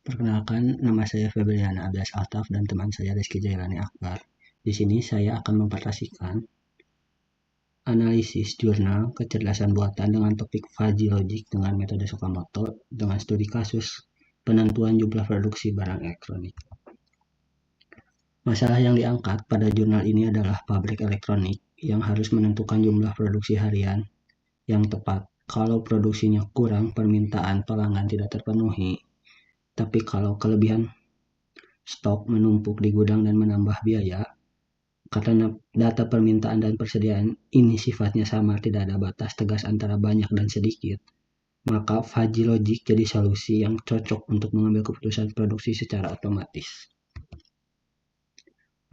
Perkenalkan, nama saya Febriana Abias Altaf dan teman saya Rizky Jailani Akbar. Di sini saya akan mempresentasikan analisis jurnal kecerdasan buatan dengan topik fuzzy logic dengan metode Sakamoto dengan studi kasus penentuan jumlah produksi barang elektronik. Masalah yang diangkat pada jurnal ini adalah pabrik elektronik yang harus menentukan jumlah produksi harian yang tepat. Kalau produksinya kurang, permintaan pelanggan tidak terpenuhi. Tapi kalau kelebihan stok menumpuk di gudang dan menambah biaya, karena data permintaan dan persediaan ini sifatnya sama, tidak ada batas tegas antara banyak dan sedikit, maka fuzzy logic jadi solusi yang cocok untuk mengambil keputusan produksi secara otomatis.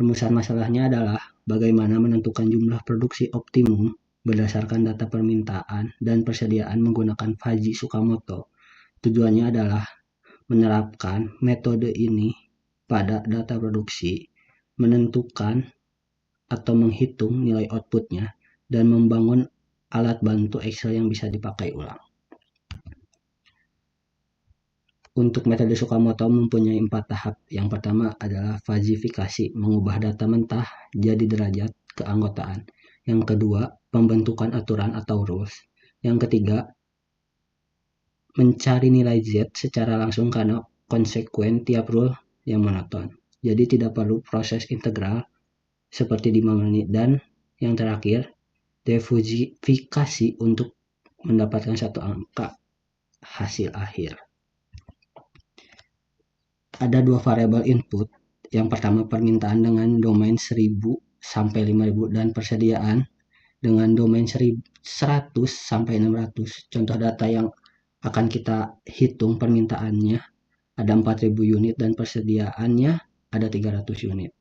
Rumusan masalahnya adalah bagaimana menentukan jumlah produksi optimum berdasarkan data permintaan dan persediaan menggunakan fuzzy Sakamoto. Tujuannya adalah menerapkan metode ini pada data produksi, menentukan atau menghitung nilai outputnya, dan membangun alat bantu Excel yang bisa dipakai ulang. Untuk metode Sakamoto mempunyai 4 tahap. Yang pertama adalah fazifikasi, mengubah data mentah jadi derajat keanggotaan. Yang kedua, pembentukan aturan atau rules. Yang ketiga, mencari nilai Z secara langsung karena konsekuen tiap rule yang monoton. Jadi tidak perlu proses integral seperti di menit. Dan yang terakhir, defusifikasi untuk mendapatkan satu angka hasil akhir. Ada dua variabel input. Yang pertama permintaan dengan domain 1000 sampai 5000 dan persediaan dengan domain 100 sampai 600. Contoh data yang akan kita hitung permintaannya ada 4000 unit dan persediaannya ada 300 unit.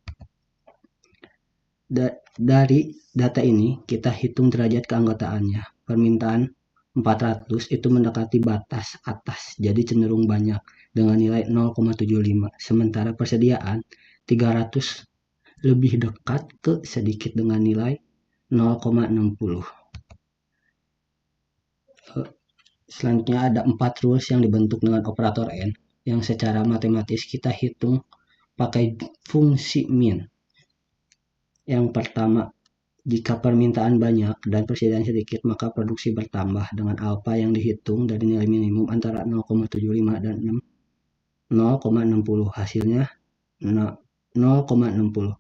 Dari data ini kita hitung derajat keanggotaannya. Permintaan 400 itu mendekati batas atas, jadi cenderung banyak dengan nilai 0,75. Sementara persediaan 300 lebih dekat ke sedikit dengan nilai 0,60. Selanjutnya ada 4 rules yang dibentuk dengan operator N yang secara matematis kita hitung pakai fungsi min. Yang pertama, jika permintaan banyak dan persediaan sedikit, maka produksi bertambah dengan alfa yang dihitung dari nilai minimum antara 0,75 dan 0,60. Hasilnya 0,60.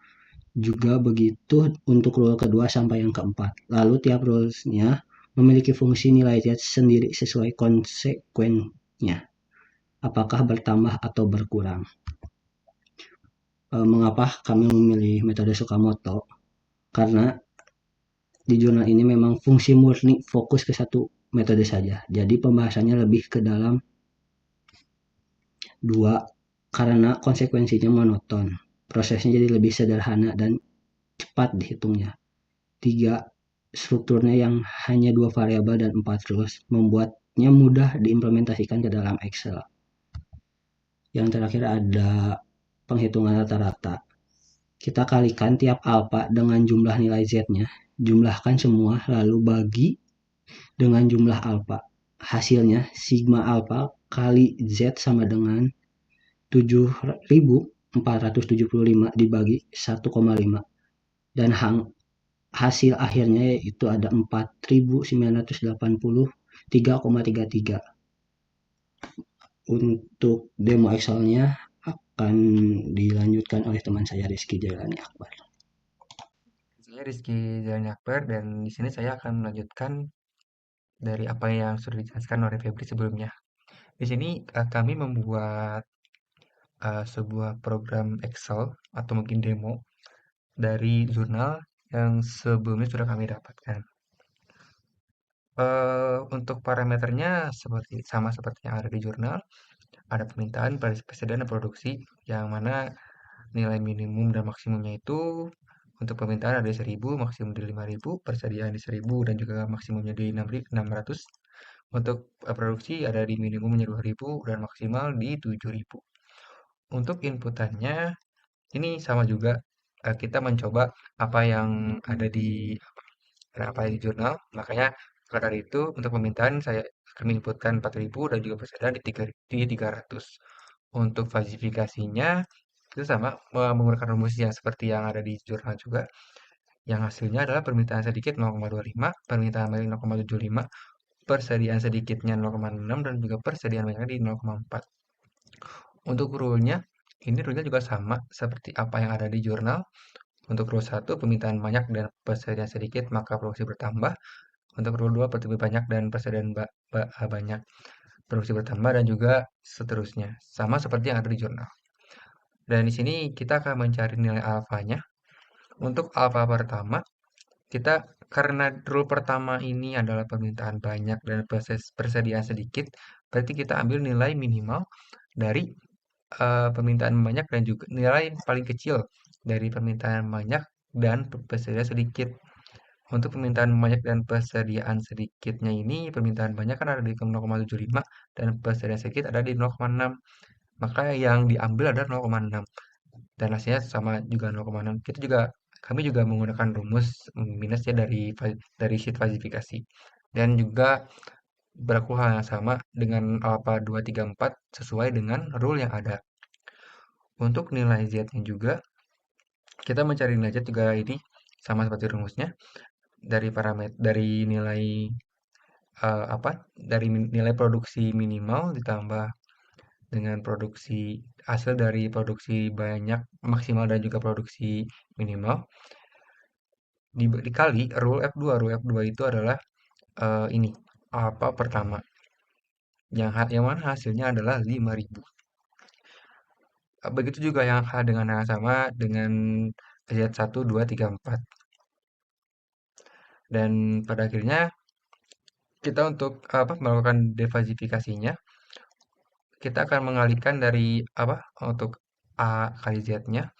Juga begitu untuk rule kedua sampai yang keempat. Lalu tiap rulesnya memiliki fungsi nilai Z sendiri sesuai konsekuensinya. Apakah bertambah atau berkurang? Mengapa kami memilih metode Sakamoto? Karena di jurnal ini memang fungsi murni fokus ke satu metode saja. Jadi pembahasannya lebih ke dalam dua, karena konsekuensinya monoton. Prosesnya jadi lebih sederhana dan cepat dihitungnya. 3, strukturnya yang hanya 2 variabel dan 4 rules membuatnya mudah diimplementasikan ke dalam Excel. Yang terakhir ada penghitungan rata-rata. Kita kalikan tiap alfa dengan jumlah nilai Z-nya, jumlahkan semua lalu bagi dengan jumlah alfa. Hasilnya sigma alfa kali Z sama dengan 7475 dibagi 1,5 dan hasil akhirnya yaitu ada 4980 Untuk demo Excelnya akan dilanjutkan oleh teman saya Rizky Jailani Akbar. Saya Rizky Jailani Akbar dan di sini saya akan melanjutkan dari apa yang sudah dijelaskan oleh Febri sebelumnya. Di sini kami membuat sebuah program Excel atau mungkin demo dari jurnal yang sebelumnya sudah kami dapatkan. Untuk parameternya sama seperti yang ada di jurnal, ada permintaan, persediaan, dan produksi, yang mana nilai minimum dan maksimumnya itu untuk permintaan ada di 1000, maksimum di 5000, persediaan di 1000 dan juga maksimumnya di 600. Untuk produksi ada di minimumnya 2000 dan maksimal di 7000. Untuk inputannya ini sama juga, kita mencoba apa yang ada di jurnal. Makanya maka dari itu untuk permintaan kami inputkan 4000 dan juga persediaan di 300. Untuk falsifikasinya itu sama menggunakan rumus yang seperti yang ada di jurnal juga, yang hasilnya adalah permintaan sedikit 0,25, permintaan banyak 0,75, persediaan sedikitnya 0,6, dan juga persediaan banyaknya di 0,4. Untuk rule-nya, ini rule-nya juga sama seperti apa yang ada di jurnal. Untuk rule 1, permintaan banyak dan persediaan sedikit, maka produksi bertambah. Untuk rule 2, permintaan banyak dan persediaan banyak, produksi bertambah, dan juga seterusnya. Sama seperti yang ada di jurnal. Dan di sini kita akan mencari nilai alfanya. Untuk alfa pertama, kita karena rule pertama ini adalah permintaan banyak dan persediaan sedikit, berarti kita ambil nilai minimal dari permintaan banyak dan juga nilai paling kecil dari permintaan banyak dan persediaan sedikit. Untuk permintaan banyak dan persediaan sedikitnya ini, permintaan banyak kan ada di 0,75 dan persediaan sedikit ada di 0,6. Maka yang diambil adalah 0,6 dan hasilnya sama juga 0,6. Kami juga menggunakan rumus minus ya dari sheet falsifikasi. Dan juga berlaku hal yang sama dengan alpha 234 sesuai dengan rule yang ada. Untuk nilai Z-nya juga, kita mencari nilai Z juga ini sama seperti rumusnya dari parameter dari nilai apa? Dari nilai produksi minimal ditambah dengan produksi hasil dari produksi banyak maksimal dan juga produksi minimal dikali rule F2. Rule F2 itu adalah ini apa pertama yang mana hasilnya adalah 5.000. Begitu juga yang dengan yang sama dengan Z1, 2, 3, 4. Dan pada akhirnya kita untuk apa melakukan defalsifikasinya, kita akan mengalihkan dari apa untuk A kali Z-nya.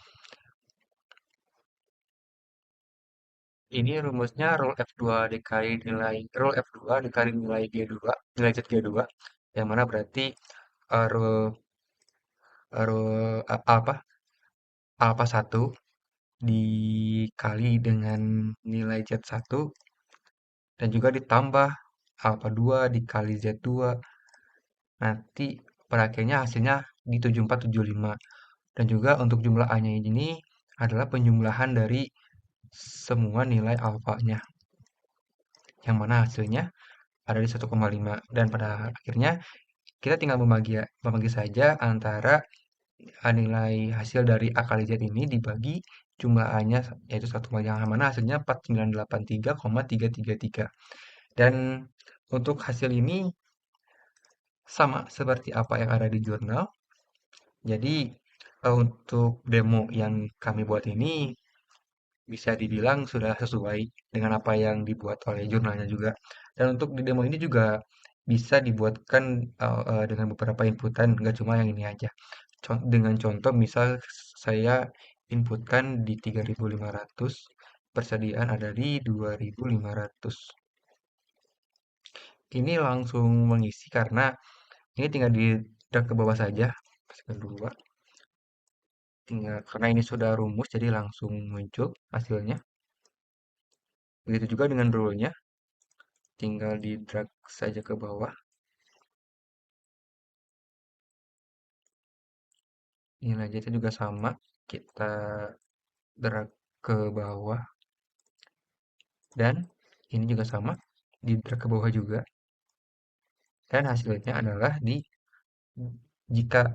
Ini rumusnya rule F2 dikali nilai rule F2 dikali nilai G2, nilai Z G2, yang mana berarti rule apa alpha 1 dikali dengan nilai Z1 dan juga ditambah alpha 2 dikali Z2. Nanti pada akhirnya hasilnya di 7475. Dan juga untuk jumlah A-nya ini adalah penjumlahan dari semua nilai alfanya. Yang mana hasilnya ada di 1,5. Dan pada akhirnya kita tinggal membagi saja antara nilai hasil dari A kali Z ini dibagi jumlah A-nya yaitu 1, yang mana hasilnya 4983,333. Dan untuk hasil ini sama seperti apa yang ada di jurnal. Jadi untuk demo yang kami buat ini bisa dibilang sudah sesuai dengan apa yang dibuat oleh jurnalnya juga. Dan untuk di demo ini juga bisa dibuatkan dengan beberapa inputan, nggak cuma yang ini aja. Dengan contoh misal saya inputkan di 3.500, persediaan ada di 2.500. Ini langsung mengisi karena ini tinggal di drag ke bawah saja. Kedua, tinggal karena ini sudah rumus jadi langsung muncul hasilnya. Begitu juga dengan rule-nya, tinggal di drag saja ke bawah. Nilai juga sama, kita drag ke bawah. Dan ini juga sama, di drag ke bawah juga. Dan hasilnya adalah jika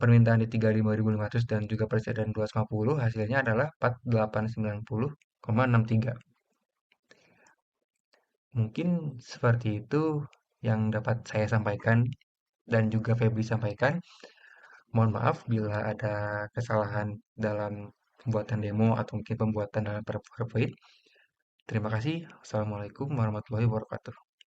permintaan di 35.500 dan juga persediaan 250, hasilnya adalah 4890,63. Mungkin seperti itu yang dapat saya sampaikan dan juga Febri sampaikan. Mohon maaf bila ada kesalahan dalam pembuatan demo atau mungkin pembuatan dalam PowerPoint. Terima kasih. Assalamualaikum warahmatullahi wabarakatuh.